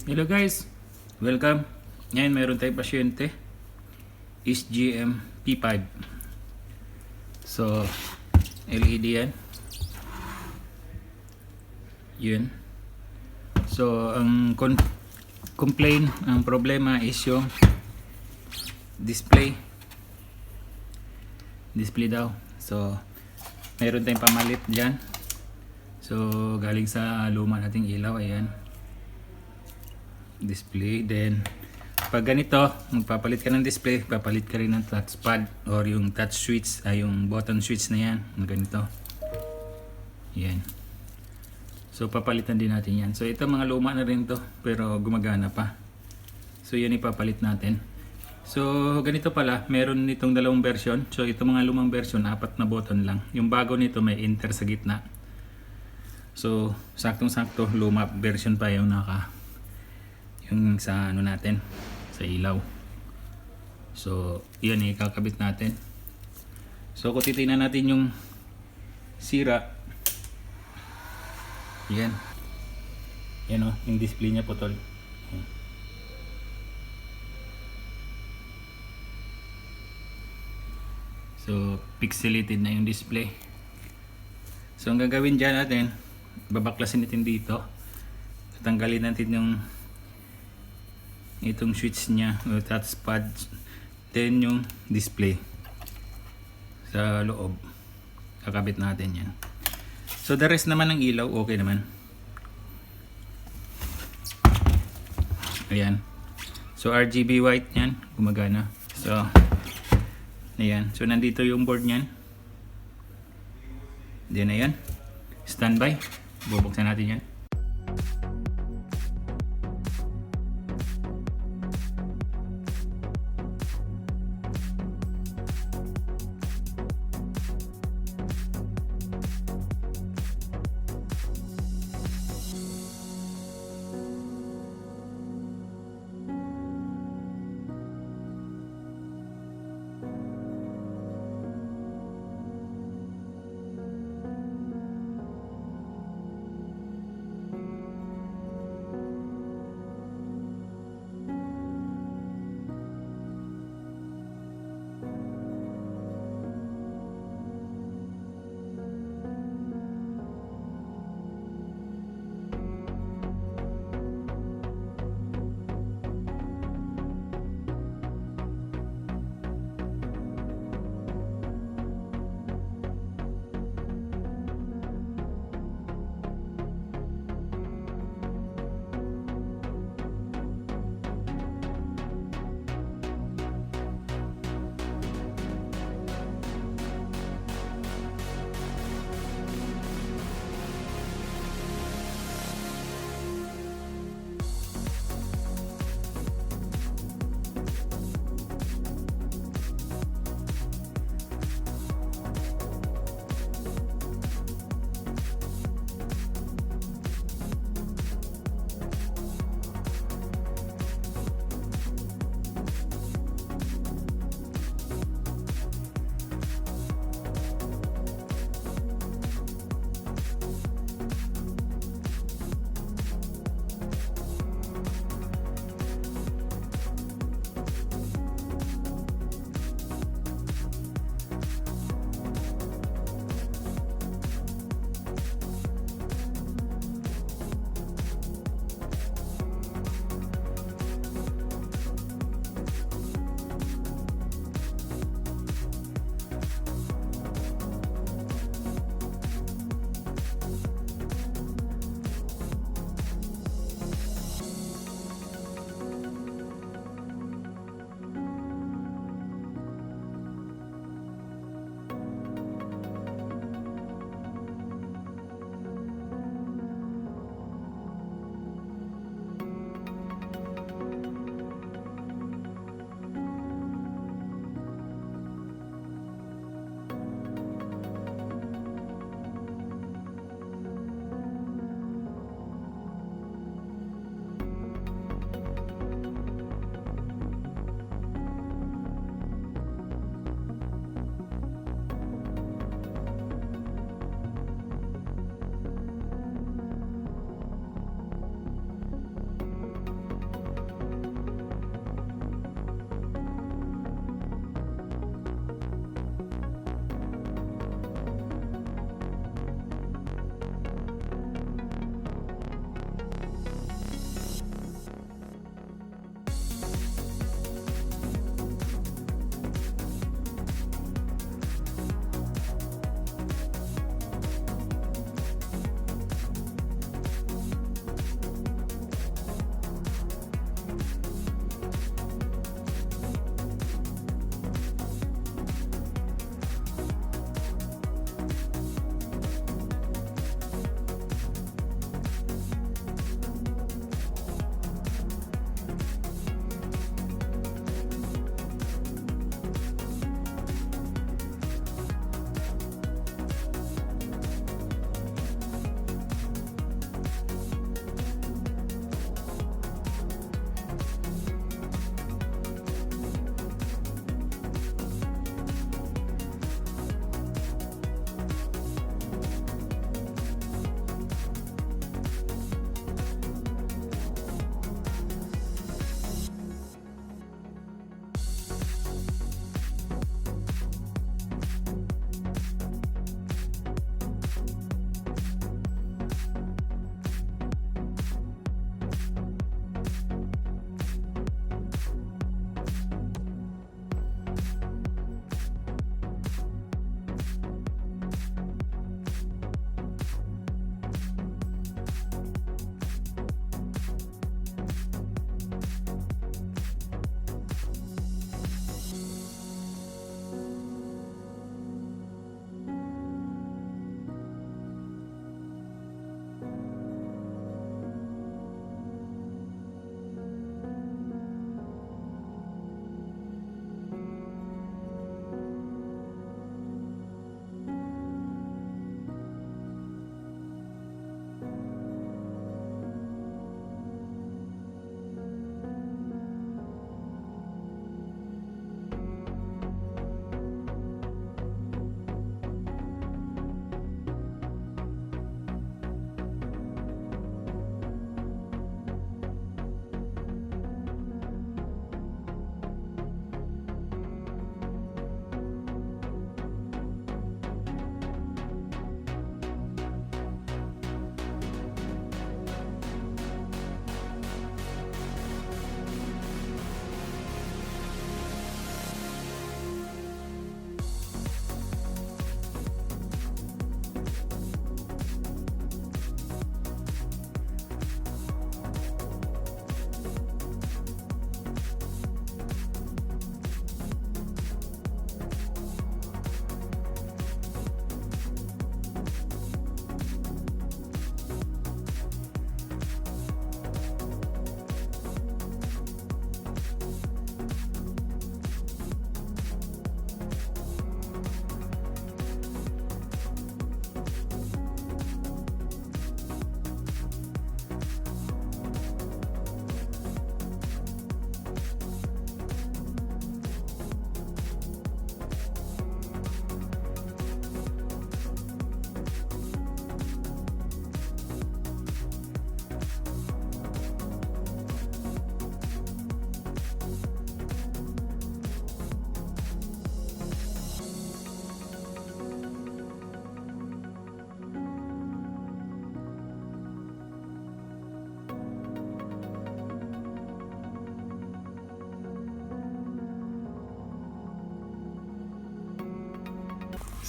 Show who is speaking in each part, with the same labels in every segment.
Speaker 1: Hello guys, welcome. Ngayon meron tayong pasyente is GM P5. So LED yan. Yun. So ang complaint, ang problema is yung display daw. So meron tayong pamalit dyan. So galing sa luma nating ilaw, ayan, display. Then pag ganito, magpapalit ka ng display, papalit ka rin ng touchpad or yung touch switch, yung button switch na yan, ganito. Yan. So papalitan din natin yan. So ito mga luma na rin to, pero gumagana pa. So yan ipapalit natin. So ganito pala, meron nitong dalawang version. So ito mga lumang version, 4 na button lang. Yung bago nito may enter sa gitna. So saktong-sakto, luma version pa yung yung sa ano natin, sa ilaw. So yan ikakabit natin. So kung titingnan natin yung sira, yan o, yung display niya putol. So pixelated na yung display. So ang gagawin dyan natin, babaklasin natin dito, tatanggalin natin yung itong switch niya o touchpad, then yung display sa loob, kakabit natin yan. So the rest naman ng ilaw okay naman, ayan. So RGB white yan, gumagana. So ayan, so nandito yung board nyan, then ayan, standby. Bubuksan natin yan.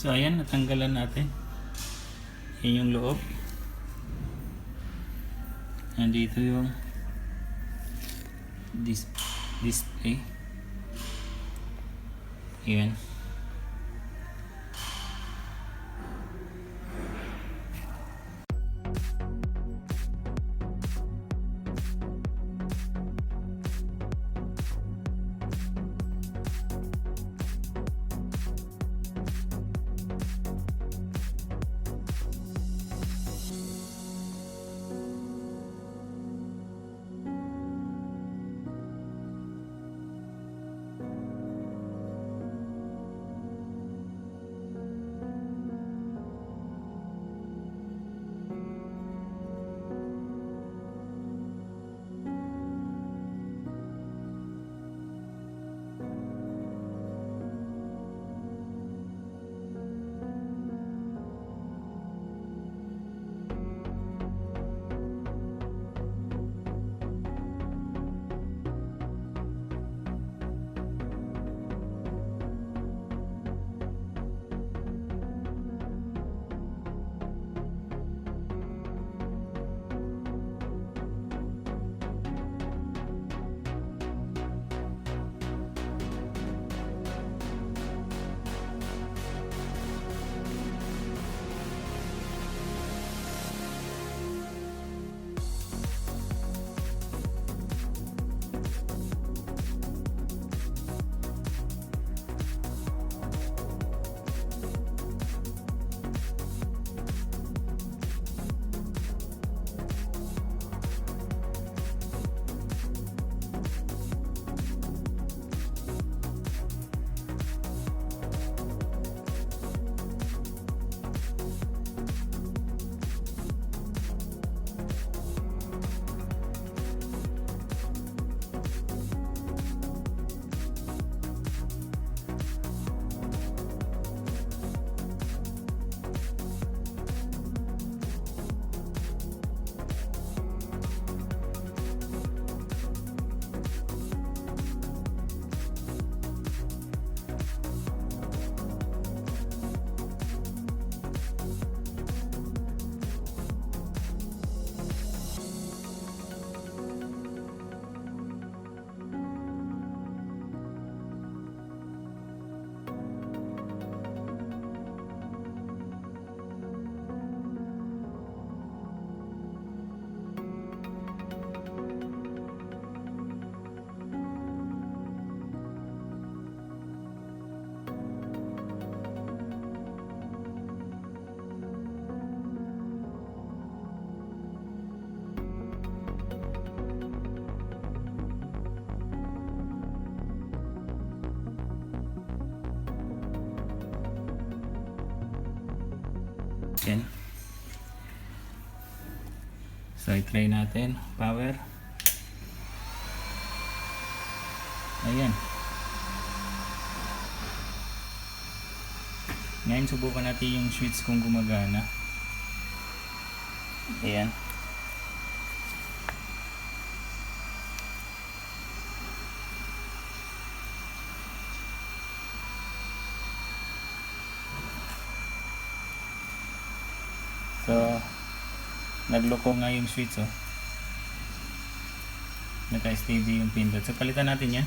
Speaker 1: So ayan, natanggalan natin. Yan yung loob. Nandito yung display. Ayan. Yan. So i-try natin. Power. Ayan. Ngayon subukan natin yung switch kung gumagana. Ayan. So nagloko nga yung switch, oh. Naka-steady yung pindot. So palitan natin yan.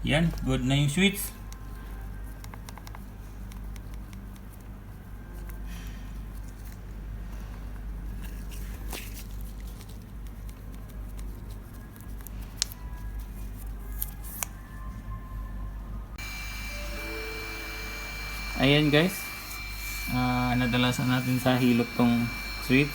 Speaker 1: Yan, good na yung switch. Ayan guys, nadalasan natin sa hilot tong switch.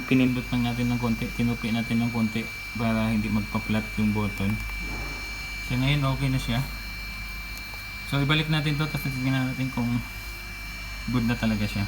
Speaker 1: Pinindot lang natin ng konti, tinupi natin ng konti para hindi magpa-flat yung button. So ngayon okay na siya. So ibalik natin to, tapos tignan natin kung good na talaga siya.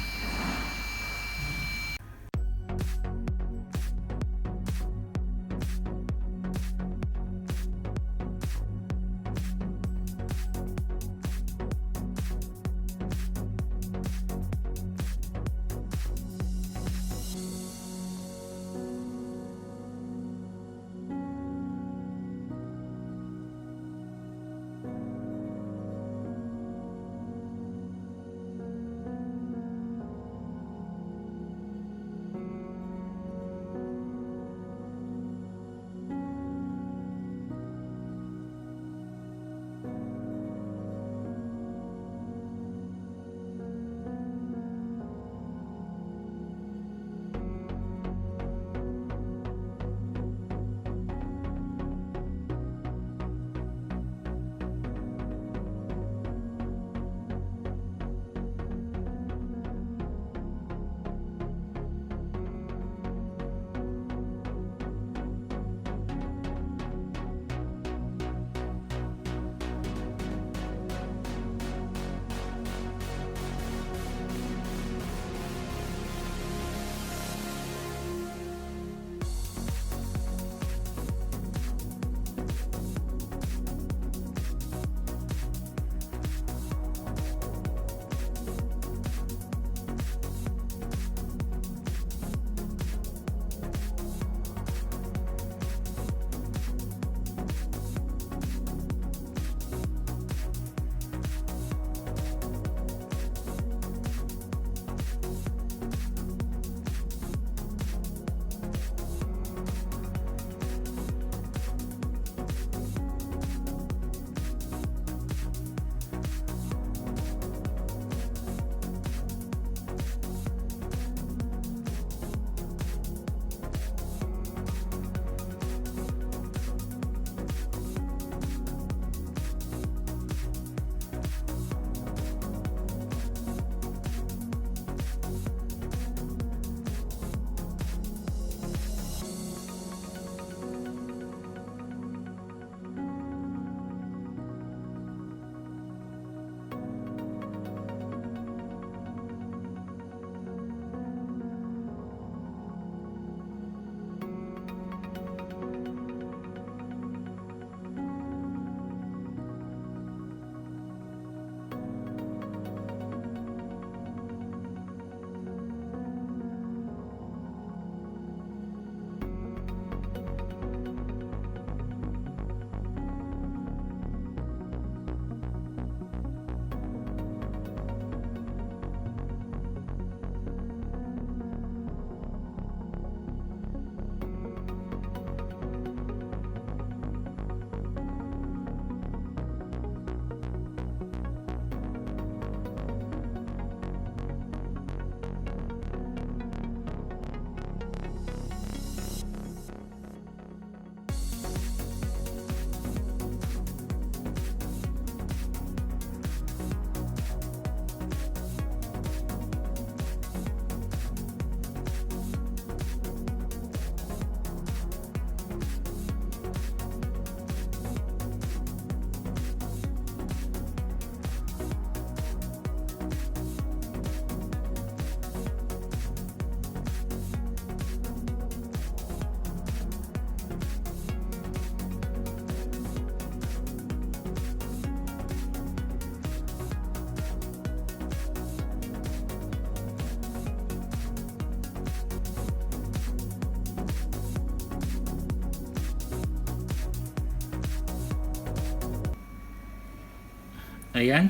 Speaker 1: Ayan.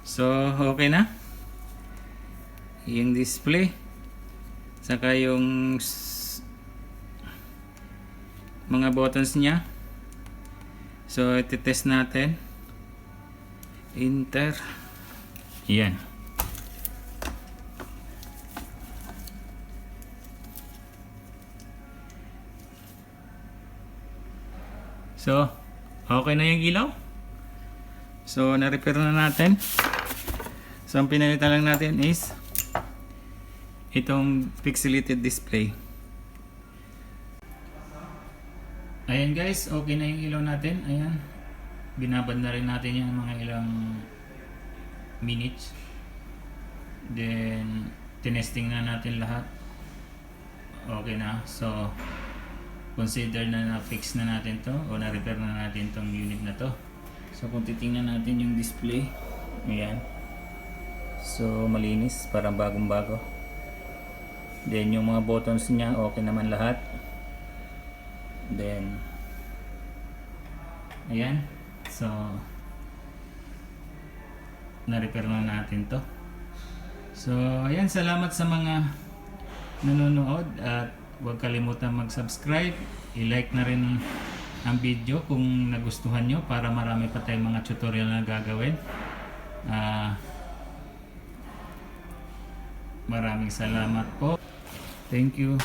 Speaker 1: So, okay na. Yung display. Saka mga buttons niya. So iti-test natin. Enter. Yan. So okay na yung ilaw. So na-repair na natin. So ang pinalitan lang natin is itong pixelated display. Ayan guys, okay na yung ilaw natin. Ayan. Binabad na rin natin yung mga ilang minutes. Then tinesting na natin lahat. Okay na. So consider na na-fix na natin to o na-repair na natin tong unit na to. So kung titingnan natin yung display, ayan. So malinis, parang bagong bago. Then yung mga buttons niya okay naman lahat. Then ayan. So na-repair na natin to. So ayan, salamat sa mga nanonood at huwag kalimutan mag-subscribe. I-like na rin ang video kung nagustuhan nyo para marami pa tayong mga tutorial na gagawin. Maraming salamat po. Thank you.